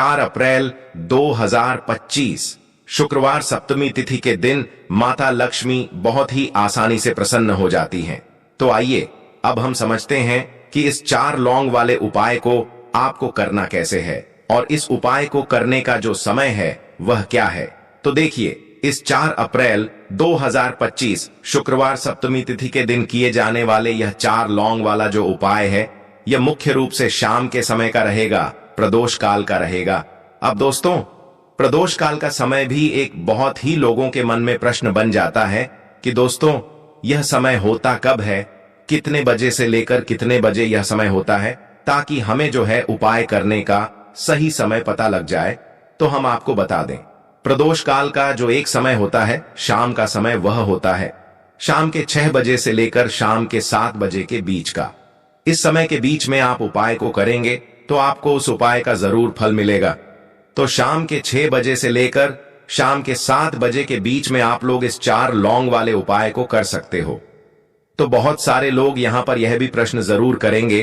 4 अप्रैल 2025 शुक्रवार सप्तमी तिथि के दिन माता लक्ष्मी बहुत ही आसानी से प्रसन्न हो जाती हैं। तो आइए अब हम समझते हैं कि इस 4 लौंग वाले उपाय को आपको करना कैसे है और इस उपाय को करने का जो समय है वह क्या है। तो देखिए, इस 4 अप्रैल 2025 शुक्रवार सप्तमी तिथि के दिन किए जाने वाले यह 4 लौंग वाला जो उपाय है, यह मुख्य रूप से शाम के समय का रहेगा, प्रदोष काल का रहेगा। अब दोस्तों, प्रदोष काल का समय भी एक बहुत ही लोगों के मन में प्रश्न बन जाता है कि दोस्तों यह समय होता कब है, कितने बजे से लेकर कितने बजे यह समय होता है, ताकि हमें जो है उपाय करने का सही समय पता लग जाए। तो हम आपको बता दें, प्रदोष काल का जो एक समय होता है, शाम का समय, वह होता है शाम के 6 बजे से लेकर शाम के 7 बजे के बीच का। इस समय के बीच में आप उपाय को करेंगे तो आपको उस उपाय का जरूर फल मिलेगा। तो शाम के 6 बजे से लेकर शाम के 7 बजे के बीच में आप लोग इस 4 लौंग वाले उपाय को कर सकते हो। तो बहुत सारे लोग यहां पर यह भी प्रश्न जरूर करेंगे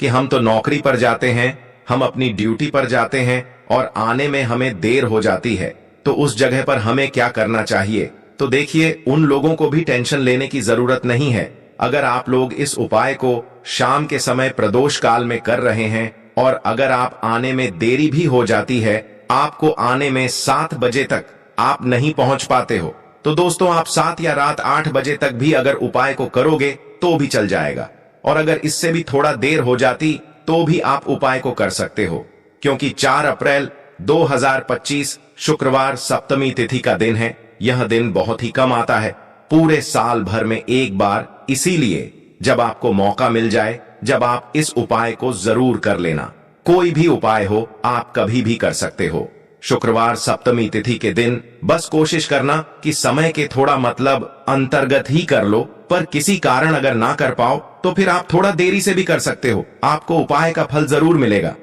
कि हम तो नौकरी पर जाते हैं, हम अपनी ड्यूटी पर जाते हैं और आने में हमें देर हो जाती है, तो उस जगह पर हमें क्या करना चाहिए। तो देखिए, उन लोगों को भी टेंशन लेने की जरूरत नहीं है। अगर आप लोग इस उपाय को शाम के समय प्रदोष काल में कर रहे हैं और अगर आप आने में देरी भी हो जाती है, आपको आने में 7 बजे तक आप नहीं पहुंच पाते हो, तो दोस्तों आप 7 या रात 8 बजे तक भी अगर उपाय को करोगे तो भी चल जाएगा। और अगर इससे भी थोड़ा देर हो जाती तो भी आप उपाय को कर सकते हो, क्योंकि 4 अप्रैल 2025 शुक्रवार सप्तमी तिथि का दिन है। यह दिन बहुत ही कम आता है, पूरे साल भर में एक बार। इसीलिए जब आपको मौका मिल जाए, जब आप इस उपाय को जरूर कर लेना। कोई भी उपाय हो, आप कभी भी कर सकते हो। शुक्रवार सप्तमी तिथि के दिन बस कोशिश करना कि समय के थोड़ा मतलब अंतर्गत ही कर लो, पर किसी कारण अगर ना कर पाओ तो फिर आप थोड़ा देरी से भी कर सकते हो, आपको उपाय का फल जरूर मिलेगा।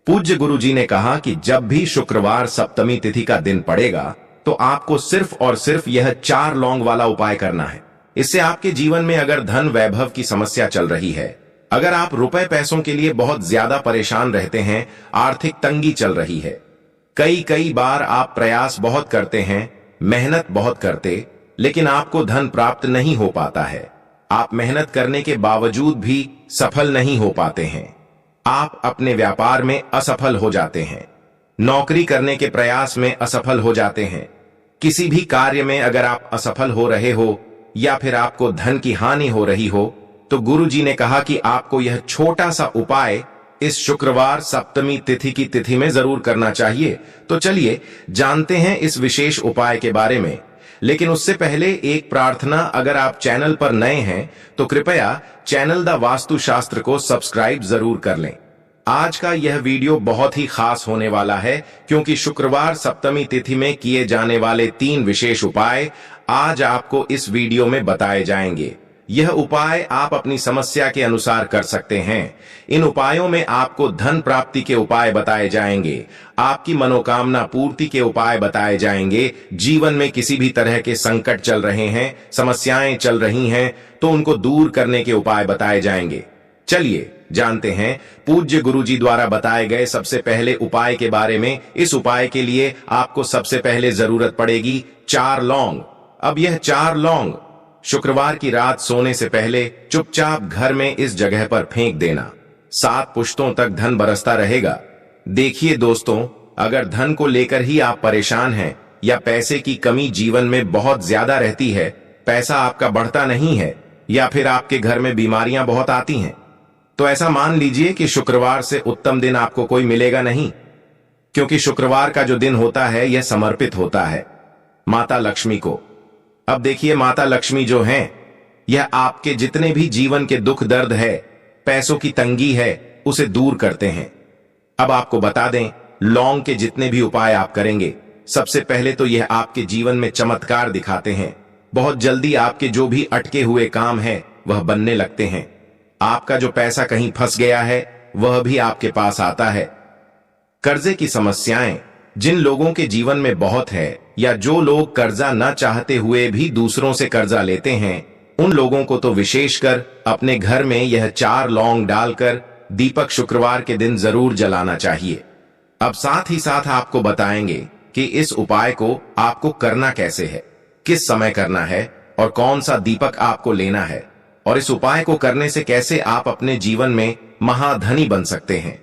पूज्य गुरु जी ने कहा कि जब भी शुक्रवार सप्तमी तिथि का दिन पड़ेगा तो आपको सिर्फ और सिर्फ यह 4 लौंग वाला उपाय करना है। इससे आपके जीवन में अगर धन वैभव की समस्या चल रही है, अगर आप रुपए पैसों के लिए बहुत ज्यादा परेशान रहते हैं, आर्थिक तंगी चल रही है, कई बार आप प्रयास बहुत करते हैं, मेहनत बहुत करते, लेकिन आपको धन प्राप्त नहीं हो पाता है, आप मेहनत करने के बावजूद भी सफल नहीं हो पाते हैं, आप अपने व्यापार में असफल हो जाते हैं, नौकरी करने के प्रयास में असफल हो जाते हैं, किसी भी कार्य में अगर आप असफल हो रहे हो या फिर आपको धन की हानि हो रही हो, तो गुरु जी ने कहा कि आपको यह छोटा सा उपाय इस शुक्रवार सप्तमी तिथि की तिथि में जरूर करना चाहिए। तो चलिए जानते हैं इस विशेष उपाय के बारे में। लेकिन उससे पहले एक प्रार्थना, अगर आप चैनल पर नए हैं तो कृपया चैनल द वास्तु शास्त्र को सब्सक्राइब जरूर कर लें। आज का यह वीडियो बहुत ही खास होने वाला है, क्योंकि शुक्रवार सप्तमी तिथि में किए जाने वाले 3 विशेष उपाय आज आपको इस वीडियो में बताए जाएंगे। यह उपाय आप अपनी समस्या के अनुसार कर सकते हैं। इन उपायों में आपको धन प्राप्ति के उपाय बताए जाएंगे, आपकी मनोकामना पूर्ति के उपाय बताए जाएंगे। जीवन में किसी भी तरह के संकट चल रहे हैं, समस्याएं चल रही हैं, तो उनको दूर करने के उपाय बताए जाएंगे। चलिए जानते हैं पूज्य गुरु जी द्वारा बताए गए सबसे पहले उपाय के बारे में। इस उपाय के लिए आपको सबसे पहले जरूरत पड़ेगी 4 लौंग। अब यह 4 लौंग शुक्रवार की रात सोने से पहले चुपचाप घर में इस जगह पर फेंक देना। 7 पुश्तों तक धन बरसता रहेगा। देखिए दोस्तों, अगर धन को लेकर ही आप परेशान हैं या पैसे की कमी जीवन में बहुत ज्यादा रहती है, पैसा आपका बढ़ता नहीं है या फिर आपके घर में बीमारियां बहुत आती हैं, तो ऐसा मान लीजिए कि शुक्रवार से उत्तम दिन आपको कोई मिलेगा नहीं, क्योंकि शुक्रवार का जो दिन होता है यह समर्पित होता है माता लक्ष्मी को। अब देखिए, माता लक्ष्मी जो हैं, यह आपके जितने भी जीवन के दुख दर्द है, पैसों की तंगी है, उसे दूर करते हैं। अब आपको बता दें, लौंग के जितने भी उपाय आप करेंगे, सबसे पहले तो यह आपके जीवन में चमत्कार दिखाते हैं। बहुत जल्दी आपके जो भी अटके हुए काम है वह बनने लगते हैं। आपका जो पैसा कहीं फंस गया है वह भी आपके पास आता है। कर्जे की समस्याएं जिन लोगों के जीवन में बहुत है, या जो लोग कर्जा न चाहते हुए भी दूसरों से कर्जा लेते हैं, उन लोगों को तो विशेषकर अपने घर में यह 4 लौंग डालकर दीपक शुक्रवार के दिन जरूर जलाना चाहिए। अब साथ ही साथ आपको बताएंगे कि इस उपाय को आपको करना कैसे है, किस समय करना है और कौन सा दीपक आपको लेना है, और इस उपाय को करने से कैसे आप अपने जीवन में महाधनी बन सकते हैं।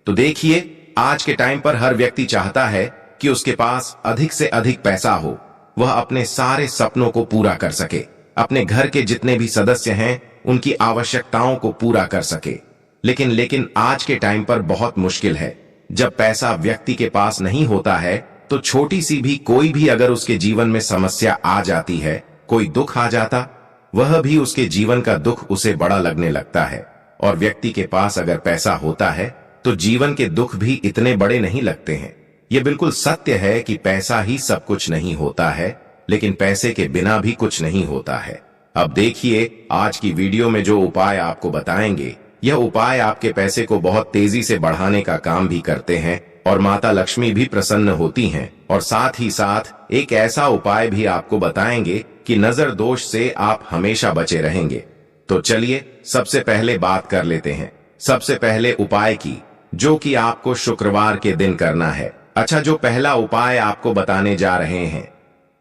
तो देखिए, आज के टाइम पर हर व्यक्ति चाहता है कि उसके पास अधिक से अधिक पैसा हो, वह अपने सारे सपनों को पूरा कर सके, अपने घर के जितने भी सदस्य हैं उनकी आवश्यकताओं को पूरा कर सके। लेकिन आज के टाइम पर बहुत मुश्किल है। जब पैसा व्यक्ति के पास नहीं होता है तो छोटी सी भी कोई भी अगर उसके जीवन में समस्या आ जाती है, कोई दुख आ जाता, वह भी उसके जीवन का दुख उसे बड़ा लगने लगता है। और व्यक्ति के पास अगर पैसा होता है तो जीवन के दुख भी इतने बड़े नहीं लगते हैं। यह बिल्कुल सत्य है कि पैसा ही सब कुछ नहीं होता है, लेकिन पैसे के बिना भी कुछ नहीं होता है। अब देखिए, आज की वीडियो में जो उपाय आपको बताएंगे, यह उपाय आपके पैसे को बहुत तेजी से बढ़ाने का काम भी करते हैं और माता लक्ष्मी भी प्रसन्न होती हैं। और साथ ही साथ एक ऐसा उपाय भी आपको बताएंगे कि नजर दोष से आप हमेशा बचे रहेंगे। तो चलिए सबसे पहले बात कर लेते हैं, सबसे पहले उपाय की, जो कि आपको शुक्रवार के दिन करना है। अच्छा, जो पहला उपाय आपको बताने जा रहे हैं,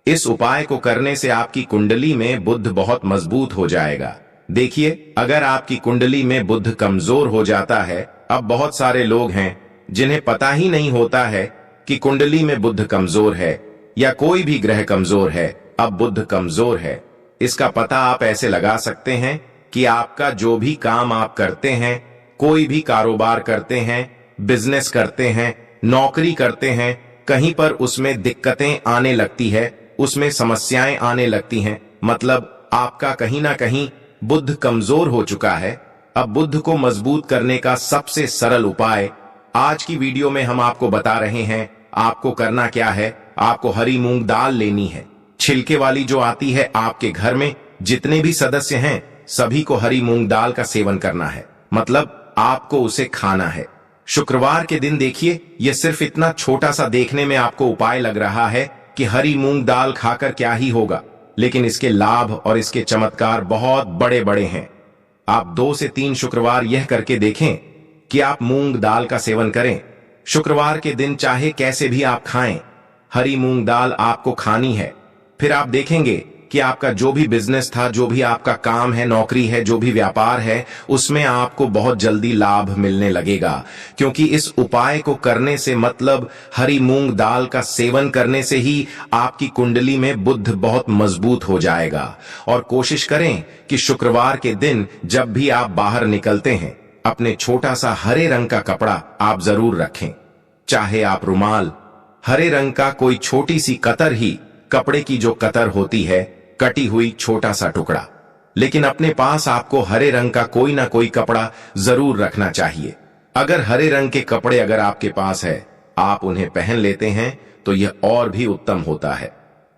इस उपाय को करने से आपकी कुंडली में बुध बहुत मजबूत हो जाएगा। देखिए, अगर आपकी कुंडली में बुध कमजोर हो जाता है, अब बहुत सारे लोग हैं जिन्हें पता ही नहीं होता है कि कुंडली में बुध कमजोर है या कोई भी ग्रह कमजोर है। अब बुध कमजोर है, इसका पता आप ऐसे लगा सकते हैं कि आपका जो भी काम आप करते हैं, कोई भी कारोबार करते हैं, बिजनेस करते हैं, नौकरी करते हैं, कहीं पर उसमें दिक्कतें आने लगती है, उसमें समस्याएं आने लगती हैं, मतलब आपका कहीं ना कहीं बुध कमजोर हो चुका है। अब बुध को मजबूत करने का सबसे सरल उपाय आज की वीडियो में हम आपको बता रहे हैं। आपको करना क्या है, आपको हरी मूंग दाल लेनी है, छिलके वाली जो आती है। आपके घर में जितने भी सदस्य हैं सभी को हरी मूंग दाल का सेवन करना है, मतलब आपको उसे खाना है। शुक्रवार के दिन देखिए, यह सिर्फ इतना छोटा सा देखने में आपको उपाय लग रहा है कि हरी मूंग दाल खाकर क्या ही होगा, लेकिन इसके लाभ और इसके चमत्कार बहुत बड़े बड़े हैं। आप 2 से 3 शुक्रवार यह करके देखें कि आप मूंग दाल का सेवन करें। शुक्रवार के दिन चाहे कैसे भी आप खाएं, हरी मूंग दाल आपको खानी है। फिर आप देखेंगे कि आपका जो भी बिजनेस था, जो भी आपका काम है, नौकरी है, जो भी व्यापार है, उसमें आपको बहुत जल्दी लाभ मिलने लगेगा। क्योंकि इस उपाय को करने से, मतलब हरी मूंग दाल का सेवन करने से ही आपकी कुंडली में बुध बहुत मजबूत हो जाएगा। और कोशिश करें कि शुक्रवार के दिन जब भी आप बाहर निकलते हैं, अपने छोटा सा हरे रंग का कपड़ा आप जरूर रखें। चाहे आप रुमाल, हरे रंग का कोई छोटी सी कतर ही, कपड़े की जो कतर होती है, कटी हुई छोटा सा टुकड़ा, लेकिन अपने पास आपको हरे रंग का कोई ना कोई कपड़ा जरूर रखना चाहिए। अगर हरे रंग के कपड़े अगर आपके पास है, आप उन्हें पहन लेते हैं तो यह और भी उत्तम होता है।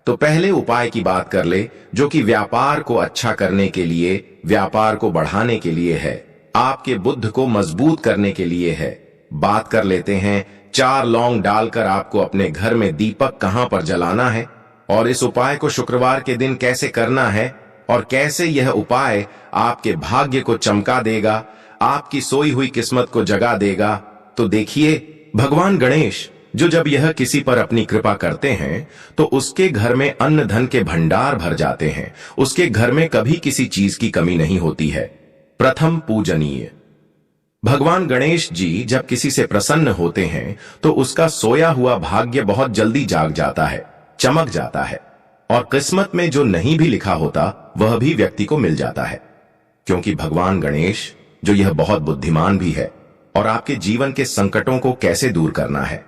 तो पहले उपाय की बात कर ले, जो कि व्यापार को अच्छा करने के लिए, व्यापार को बढ़ाने के लिए है, आपके बुध को मजबूत करने के लिए है। बात कर लेते हैं 4 लौंग डालकर आपको अपने घर में दीपक कहां पर जलाना है, और इस उपाय को शुक्रवार के दिन कैसे करना है, और कैसे यह उपाय आपके भाग्य को चमका देगा, आपकी सोई हुई किस्मत को जगा देगा। तो देखिए, भगवान गणेश जो जब यह किसी पर अपनी कृपा करते हैं तो उसके घर में अन्न धन के भंडार भर जाते हैं, उसके घर में कभी किसी चीज की कमी नहीं होती है। प्रथम पूजनीय भगवान गणेश जी जब किसी से प्रसन्न होते हैं तो उसका सोया हुआ भाग्य बहुत जल्दी जाग जाता है, चमक जाता है, और किस्मत में जो नहीं भी लिखा होता वह भी व्यक्ति को मिल जाता है। क्योंकि भगवान गणेश जो यह बहुत बुद्धिमान भी है, और आपके जीवन के संकटों को कैसे दूर करना है,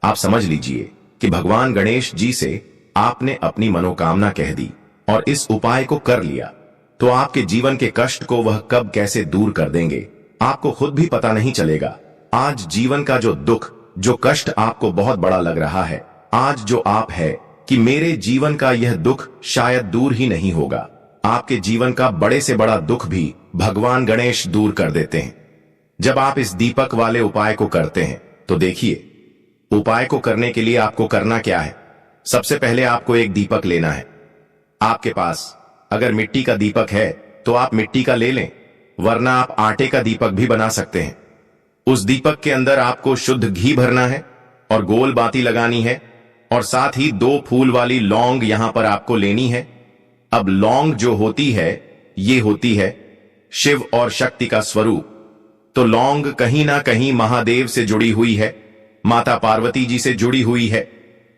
आप समझ लीजिए कि भगवान गणेश जी से आपने अपनी मनोकामना कह दी और इस उपाय को कर लिया, तो आपके जीवन के कष्ट को वह कब कैसे दूर कर देंगे आपको खुद भी पता नहीं चलेगा। आज जीवन का जो दुख, जो कष्ट आपको बहुत बड़ा लग रहा है, आज जो आप है कि मेरे जीवन का यह दुख शायद दूर ही नहीं होगा, आपके जीवन का बड़े से बड़ा दुख भी भगवान गणेश दूर कर देते हैं जब आप इस दीपक वाले उपाय को करते हैं। तो देखिए, उपाय को करने के लिए आपको करना क्या है। सबसे पहले आपको एक दीपक लेना है। आपके पास अगर मिट्टी का दीपक है तो आप मिट्टी का ले लें, वरना आप आटे का दीपक भी बना सकते हैं। उस दीपक के अंदर आपको शुद्ध घी भरना है और गोल बाती लगानी है, और साथ ही 2 फूल वाली लौंग यहां पर आपको लेनी है। अब लौंग जो होती है, ये होती है शिव और शक्ति का स्वरूप। तो लौंग कहीं ना कहीं महादेव से जुड़ी हुई है, माता पार्वती जी से जुड़ी हुई है,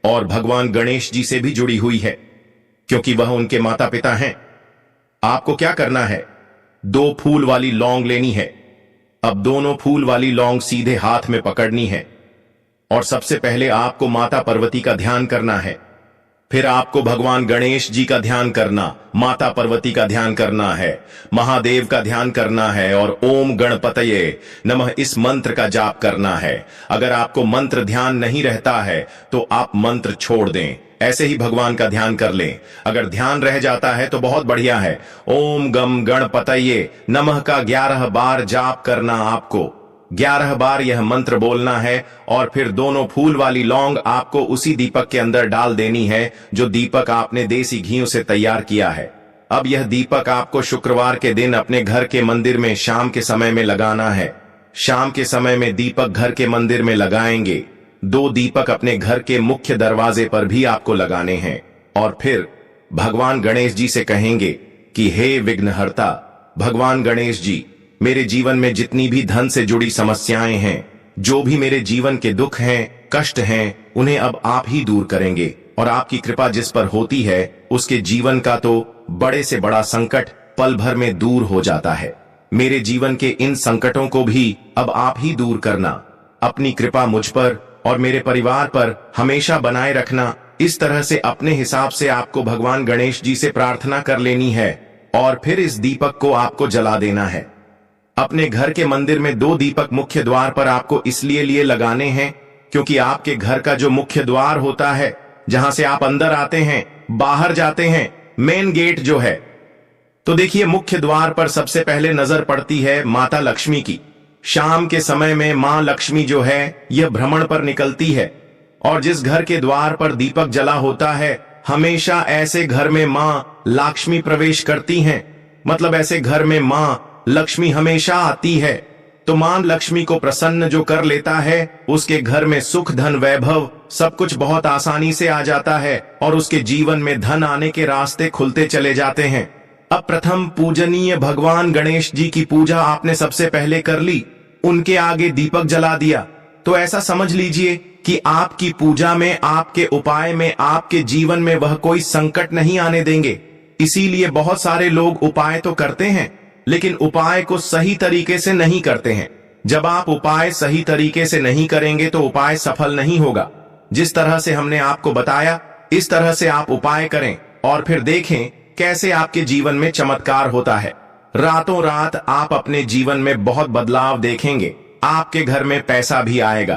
और भगवान गणेश जी से भी जुड़ी हुई है, क्योंकि वह उनके माता पिता हैं। आपको क्या करना है, 2 फूल वाली लौंग लेनी है। अब दोनों फूल वाली लौंग सीधे हाथ में पकड़नी है, और सबसे पहले आपको माता पार्वती का ध्यान करना है। फिर आपको भगवान गणेश जी का ध्यान करना, माता पार्वती का ध्यान करना है, महादेव का ध्यान करना है, और ओम गणपतये नमः इस मंत्र का जाप करना है। अगर आपको मंत्र ध्यान नहीं रहता है तो आप मंत्र छोड़ दें, ऐसे ही भगवान का ध्यान कर लें। अगर ध्यान रह जाता है तो बहुत बढ़िया है। ओम गम गणपतये नमः का 11 बार जाप करना, आपको 11 बार यह मंत्र बोलना है, और फिर दोनों फूल वाली लौंग आपको उसी दीपक के अंदर डाल देनी है, जो दीपक आपने देसी घी से तैयार किया है। अब यह दीपक आपको शुक्रवार के दिन अपने घर के मंदिर में शाम के समय में लगाना है। शाम के समय में दीपक घर के मंदिर में लगाएंगे। 2 दीपक अपने घर के मुख्य दरवाजे पर भी आपको लगाने हैं, और फिर भगवान गणेश जी से कहेंगे कि हे विघ्नहर्ता भगवान गणेश जी, मेरे जीवन में जितनी भी धन से जुड़ी समस्याएं हैं, जो भी मेरे जीवन के दुख हैं, कष्ट हैं, उन्हें अब आप ही दूर करेंगे, और आपकी कृपा जिस पर होती है उसके जीवन का तो बड़े से बड़ा संकट पल भर में दूर हो जाता है। मेरे जीवन के इन संकटों को भी अब आप ही दूर करना। अपनी कृपा मुझ पर और मेरे परिवार पर हमेशा बनाए रखना। इस तरह से अपने हिसाब से आपको भगवान गणेश जी से प्रार्थना कर लेनी है, और फिर इस दीपक को आपको जला देना है। अपने घर के मंदिर में 2 दीपक मुख्य द्वार पर आपको इसलिए लगाने हैं क्योंकि आपके घर का जो मुख्य द्वार होता है, जहां से आप अंदर आते हैं, बाहर जाते हैं, मेन गेट जो है, तो देखिए मुख्य द्वार पर सबसे पहले नजर पड़ती है माता लक्ष्मी की। शाम के समय में मां लक्ष्मी जो है यह भ्रमण पर निकलती है, और जिस घर के द्वार पर दीपक जला होता है, हमेशा ऐसे घर में मां लक्ष्मी प्रवेश करती हैं। मतलब ऐसे घर में मां लक्ष्मी हमेशा आती है। तो मां लक्ष्मी को प्रसन्न जो कर लेता है, उसके घर में सुख धन वैभव सब कुछ बहुत आसानी से आ जाता है, और उसके जीवन में धन आने के रास्ते खुलते चले जाते हैं। अब प्रथम पूजनीय भगवान गणेश जी की पूजा आपने सबसे पहले कर ली, उनके आगे दीपक जला दिया। तो ऐसा समझ लीजिए कि आपकी पूजा में, आपके उपाय में, आपके जीवन में वह कोई संकट नहीं आने देंगे। इसीलिए बहुत सारे लोग उपाय तो करते हैं, लेकिन उपाय को सही तरीके से नहीं करते हैं। जब आप उपाय सही तरीके से नहीं करेंगे तो उपाय सफल नहीं होगा। जिस तरह से हमने आपको बताया, इस तरह से आप उपाय करें, और फिर देखें कैसे आपके जीवन में चमत्कार होता है। रातों रात आप अपने जीवन में बहुत बदलाव देखेंगे। आपके घर में पैसा भी आएगा,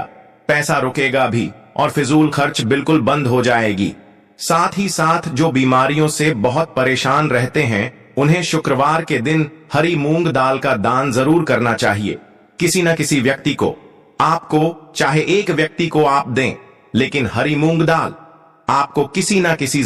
पैसा रुकेगा भी, और फिजूल खर्च बिल्कुल बंद हो जाएगी। साथ ही साथ जो बीमारियों से बहुत परेशान रहते हैं, उन्हें शुक्रवार के दिन हरी मूंग दाल का दान जरूर करना चाहिए। किसी न किसी व्यक्ति को, आपको चाहे एक व्यक्ति को आप दें, लेकिन हरी मूंग दाल आपको किसी न किसी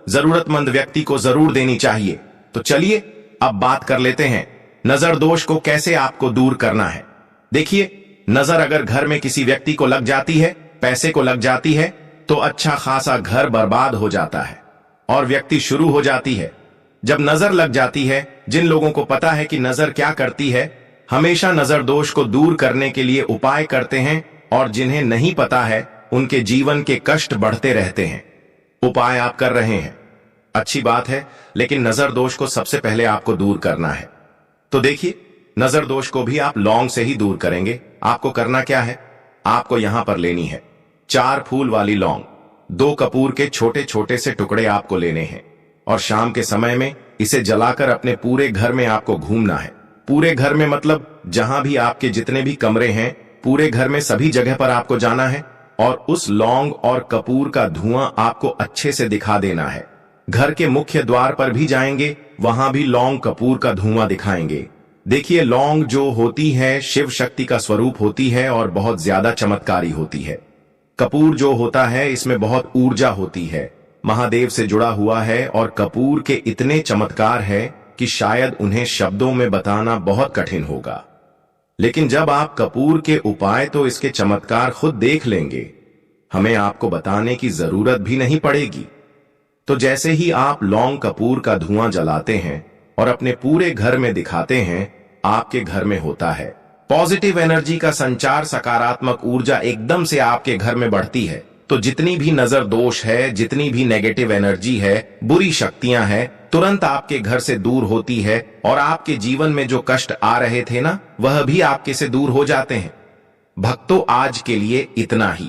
जरूरतमंद व्यक्ति को जरूर देनी चाहिए। तो चलिए अब बात कर लेते हैं नजर दोष को कैसे आपको दूर करना है। देखिए, नजर अगर घर में किसी व्यक्ति को लग जाती है, पैसे को लग जाती है, तो अच्छा खासा घर बर्बाद हो जाता है और व्यक्ति शुरू हो जाती है। जब नजर लग जाती है, जिन लोगों को पता है कि नजर क्या करती है, हमेशा नजर दोष को दूर करने के लिए उपाय करते हैं, और जिन्हें नहीं पता है उनके जीवन के कष्ट बढ़ते रहते हैं। उपाय आप कर रहे हैं, अच्छी बात है, लेकिन नजर दोष को सबसे पहले आपको दूर करना है। तो देखिए, नजर दोष को भी आप लौंग से ही दूर करेंगे। आपको करना क्या है, आपको यहां पर लेनी है 4 फूल वाली लौंग, 2 कपूर के छोटे छोटे से टुकड़े आपको लेने हैं, और शाम के समय में इसे जलाकर अपने पूरे घर में आपको घूमना है। पूरे घर में मतलब जहां भी आपके जितने भी कमरे हैं, पूरे घर में सभी जगह पर आपको जाना है, और उस लौंग और कपूर का धुआं आपको अच्छे से दिखा देना है। घर के मुख्य द्वार पर भी जाएंगे, वहां भी लौंग कपूर का धुआं दिखाएंगे। देखिए, लौंग जो होती है शिव शक्ति का स्वरूप होती है और बहुत ज्यादा चमत्कारी होती है। कपूर जो होता है, इसमें बहुत ऊर्जा होती है, महादेव से जुड़ा हुआ है, और कपूर के इतने चमत्कार है कि शायद उन्हें शब्दों में बताना बहुत कठिन होगा। लेकिन जब आप कपूर के उपाय तो इसके चमत्कार खुद देख लेंगे, हमें आपको बताने की जरूरत भी नहीं पड़ेगी। तो जैसे ही आप लौंग कपूर का धुआं जलाते हैं और अपने पूरे घर में दिखाते हैं, आपके घर में होता है पॉजिटिव एनर्जी का संचार। सकारात्मक ऊर्जा एकदम से आपके घर में बढ़ती है। तो जितनी भी नजर दोष है, जितनी भी नेगेटिव एनर्जी है, बुरी शक्तियां हैं, तुरंत आपके घर से दूर होती है और आपके जीवन में जो कष्ट आ रहे थे ना, वह भी आपके से दूर हो जाते हैं। भक्तों, आज के लिए इतना ही।